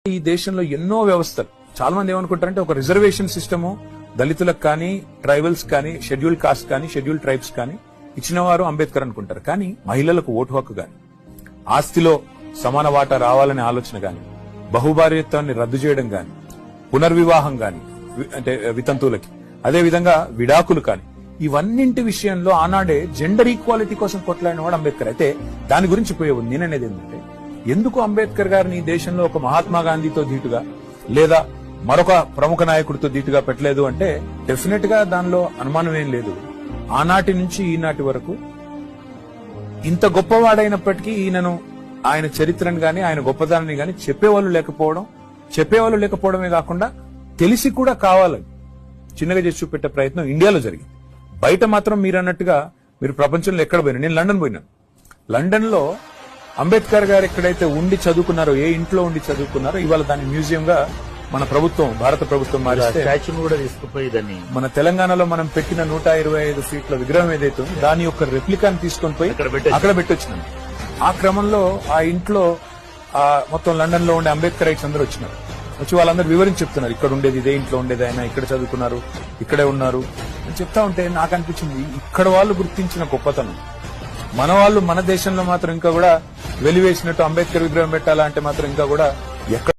ఈ దేశంలో ఎన్నో వ్యవస్థలు చాలా మంది ఏమనుకుంటారంటే ఒక రిజర్వేషన్ సిస్టము దళితులకు కానీ ట్రైబల్స్ కానీ షెడ్యూల్డ్ కాస్ట్ కానీ షెడ్యూల్డ్ ట్రైబ్స్ కానీ ఇచ్చినవారు అంబేద్కర్ అనుకుంటారు. కానీ మహిళలకు ఓటు హక్కు గాని, ఆస్తిలో సమాన వాటా రావాలనే ఆలోచన గాని, బహుభార్యత్వాన్ని రద్దు చేయడం గాని, పునర్వివాహం గాని అంటే వితంతువులకి, అదే విధంగా విడాకులు కానీ, ఇవన్నింటి విషయంలో ఆనాడే జెండర్ ఈక్వాలిటీ కోసం కొట్లాడిన వాడు అంబేద్కర్. అయితే దాని గురించి పోయే నేననేది ఏంటంటే, ఎందుకు అంబేద్కర్ గారిని దేశంలో ఒక మహాత్మా గాంధీతో ధీటుగా లేదా మరొక ప్రముఖ నాయకుడితో ధీటుగా పెట్టలేదు అంటే డెఫినెట్ గా దానిలో అనుమానం ఏం లేదు. ఆనాటి నుంచి ఈనాటి వరకు ఇంత గొప్పవాడైనప్పటికీ ఈయనను, ఆయన చరిత్రను గాని ఆయన గొప్పదాన్ని గాని చెప్పేవాళ్ళు లేకపోవడమే కాకుండా తెలిసి కూడా కావాలని చిన్నగా చేసి చూపెట్టే ప్రయత్నం ఇండియాలో జరిగింది. బయట మాత్రం మీరు అన్నట్టుగా మీరు ప్రపంచంలో ఎక్కడ పోయినా, నేను లండన్ పోయినాను. లండన్ లో అంబేద్కర్ గారు ఎక్కడైతే ఉండి చదువుకున్నారో, ఏ ఇంట్లో ఉండి చదువుకున్నారో, ఇవాళ దాని మ్యూజియం గా మన ప్రభుత్వం, భారత ప్రభుత్వం మారిస్తే స్టాచ్యూని కూడా తీసుకుపోయి దాన్ని మన తెలంగాణలో మనం పెట్టిన 125 ఫీట్ల విగ్రహం ఏదైతే ఉందో దాని యొక్క రెప్లికాని తీసుకొని పోయి అక్కడ పెట్టొచ్చినాను. ఆ క్రమంలో ఆ ఇంట్లో మొత్తం లండన్ లో ఉండే అంబేద్కర్ రైట్స్ అందరూ వచ్చినారు. వచ్చి వాళ్ళందరూ వివరించి చెప్తున్నారు, ఇక్కడ ఉండేది ఇదే ఇంట్లో ఉండేది, ఆయన ఇక్కడ చదువుకున్నారు, ఇక్కడే ఉన్నారు అని చెప్తా ఉంటే నాకు అనిపించింది, ఇక్కడ వాళ్ళు గుర్తించిన గొప్పతనం మన వాళ్ళు మన దేశంలో మాత్రం ఇంకా కూడా వెలివేసినట్టు అంబేద్కర్ విగ్రహం పెట్టాలా అంటే మాత్రం ఇంకా కూడా ఎక్కడ